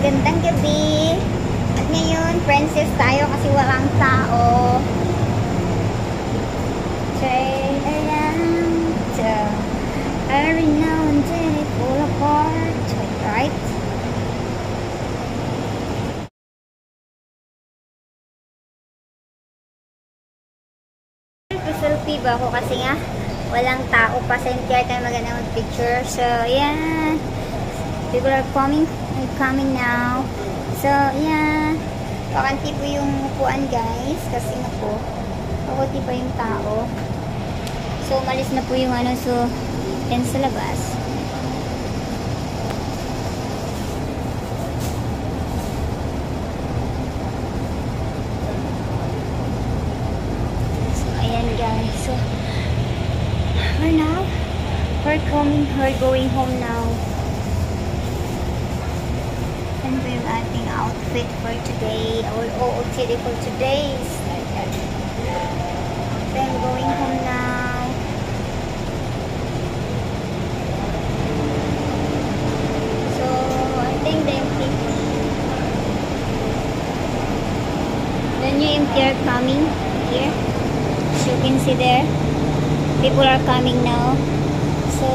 Magandang gabi. At ngayon, princess tayo kasi walang tao. Turn around. Every now and then it fall apart. Right? Selfie ba ako kasi nga walang tao pa sa MTR tayo maganda mag-picture. So, yan. People are coming now. So, yan. Pakanti po yung upuan, guys. Kasi na po, pakunti pa yung tao. So, umalis na po yung ano. So, yan sa labas. So, we're going home now. And we're ating outfit for today. Our OOTD for today is like that. So, I'm going home now. So, I think the new MTR coming here. You can see there, people are coming now. So,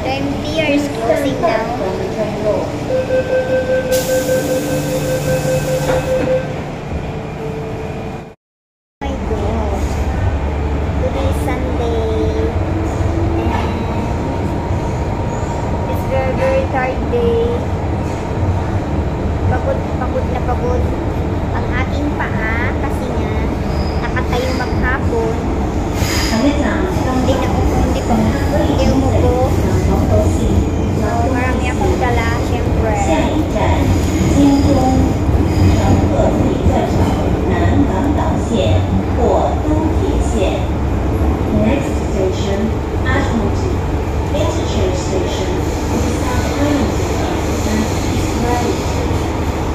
the MTR is closing now. Oh my God. Today is Sunday. And it's very, very tired day. Pagod na pagod ang aking paa kasi nga nakatayo maghapon. Hindi umupo. So, marami akong dala, syempre. Next station, Ashmoji. Interchange station.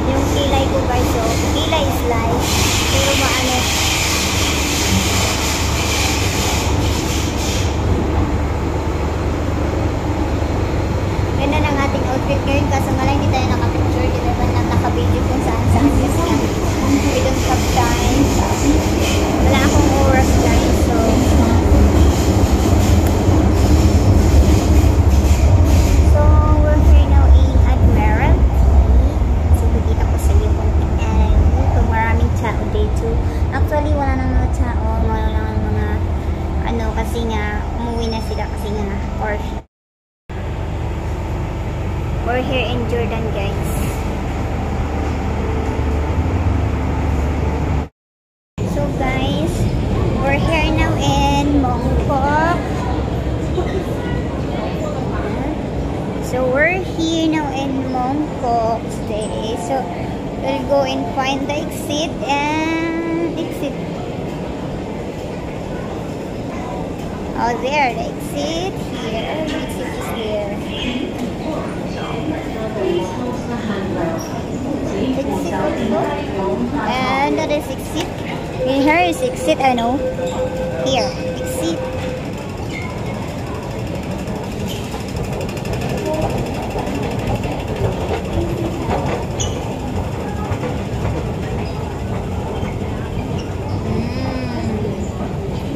Yung kilay ko guys, so kilay is live. Pero maano. Ganda ng ating outfit ngayon kaso nga lang hindi tayo nakapicture. Hindi naman nakaka-video kung saan kasi nga we don't have time. Wala akong oras guys. So we're here now in Admiral. Kita ko sa iyo kung maraming tao dito. Actually, wala nang mga tao. Wala nang mga ano kasi nga umuwi na sila kasi nga or we're here in Jordan guys. So guys, we're here now in Mongkok. So we're here now in Mongkok today. So we'll go and find the exit and exit. Oh, there, the exit here. The exit is here. Exit also. And that is exit. And here is exit. I know. Here, exit.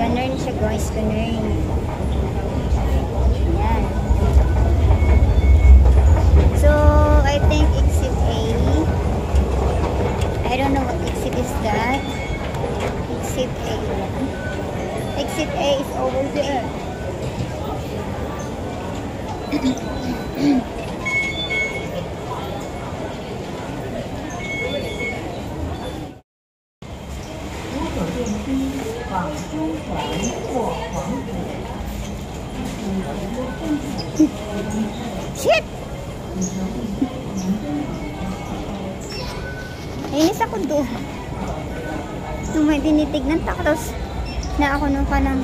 Ganun siya guys, ganun. Yan. So, I think exit A. I don't know what exit is that. Exit A. Exit A is over there. Shit! Inis ako doon. Nung may tinitignan tapos na ako nung kanang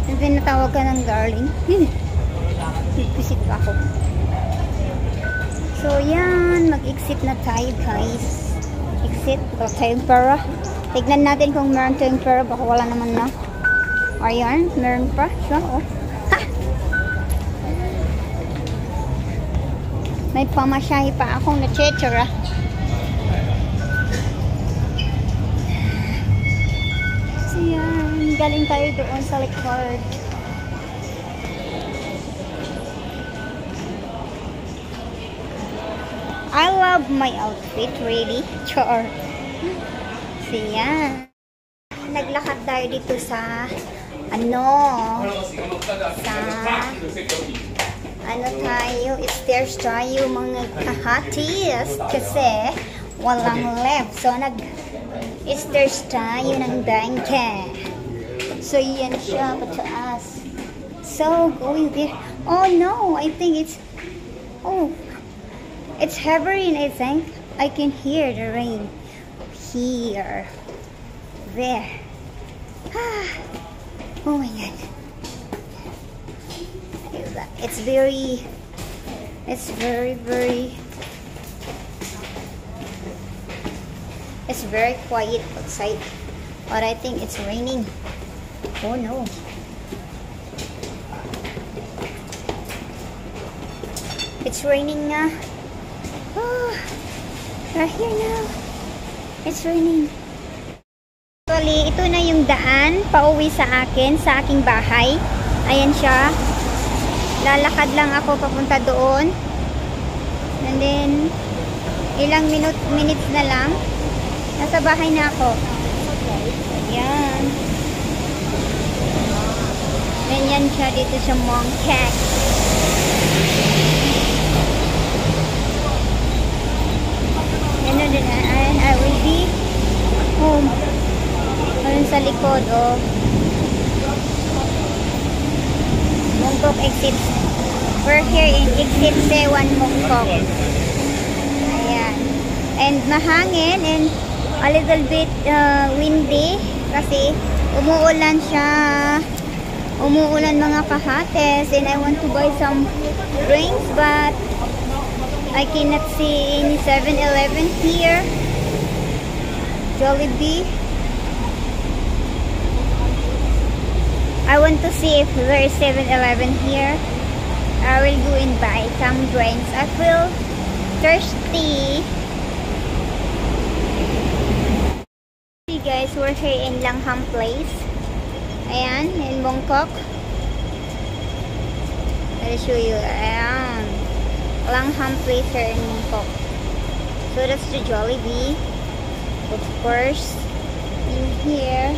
pinatawag ka ng darling. Pipisit pa ako. So yan, mag-exit na tayo guys. Exit, wala tayong pera. Tignan natin kung meron tayong pera, baka wala naman na. Ayan, meron pa siya, oh. Ha! May pamasahe pa akong na-chechera. So yan, galing tayo doon sa likod. I love my outfit, really. Char. So yan. Naglakad tayo dito sa tayo, stairs tayo mga kahatis kasi walang left. So nag-stairs tayo ng dangke. So yan siya pataas. So going there. Oh no, I think it's heavy rain, I think. I can hear the rain here. There. Oh my god. It's very quiet outside. But I think it's raining. Oh no. It's raining na. Oh, right here now. It's raining. Actually, ito na yung daan pauwi sa aking bahay. Ayan siya. Lalakad lang ako papunta doon. And then, ilang minutes na lang. Nasa bahay na ako. Ayan. Ganyan siya dito sa Mongkok. And I will be home. Ayun sa likod, oh. Mongkok exit. We're here in exit C1 Mongkok. Ayan. And mahangin and a little bit windy kasi umuulan siya. Umuulan mga kahates and I want to buy some drinks but I cannot see any 7-Eleven here. Jollibee. I want to see if there is 7-Eleven here. I will go and buy some drinks. I feel thirsty. See guys, we're here in Langham Place. Ayan, in Mongkok. I'll show you. Ayan. Langham Place here in Mongkok. So that's the Jollibee. Of course, in here.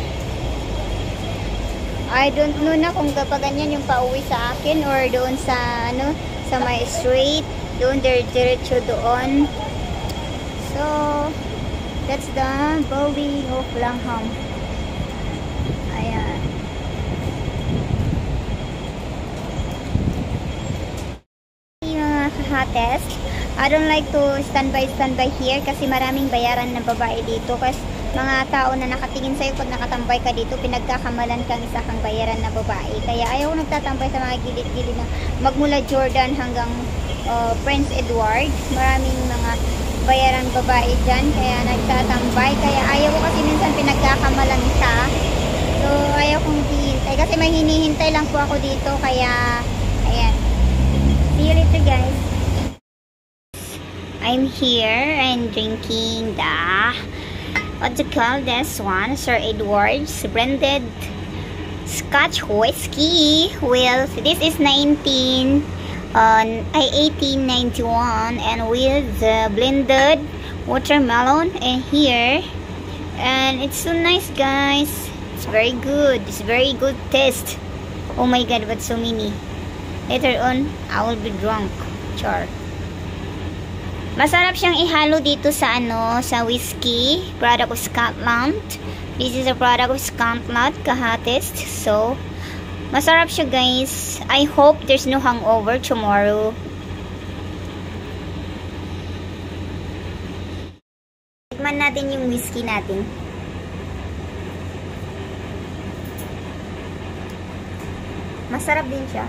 I don't know na kung kapag ganyan yung pauwi sa akin or doon sa sa my street, doon diretso doon. So that's the building of Langham. Ayan. Mga kahates, I don't like to standby here kasi maraming bayaran na babae dito kasi mga tao na nakatingin sa'yo pag nakatambay ka dito, pinagkakamalan kang isa kang bayaran na babae. Kaya ayaw nagtatambay sa mga gilid-gilid na magmula Jordan hanggang Prince Edward. Maraming mga bayaran babae dyan, kaya nagtatambay. Kaya ayaw ko kasi minsan pinagkakamalan ka. So, ayaw kong hihintay. Kasi may hinihintay lang po ako dito. Kaya, ayan. See you later, guys. I'm here and drinking the what do you call this one? Sir Edward's blended Scotch whiskey. Well, this is 1891 and with the blended watermelon and here, and it's so nice, guys. It's very good. It's very good taste. Oh my god, but so many. Later on, I will be drunk. Char. Masarap siyang ihalo dito sa sa whiskey, product of Scotland. This is a product of Scotland, kahates. So, masarap siya, guys. I hope there's no hangover tomorrow. Tikman natin yung whiskey natin. Masarap din siya.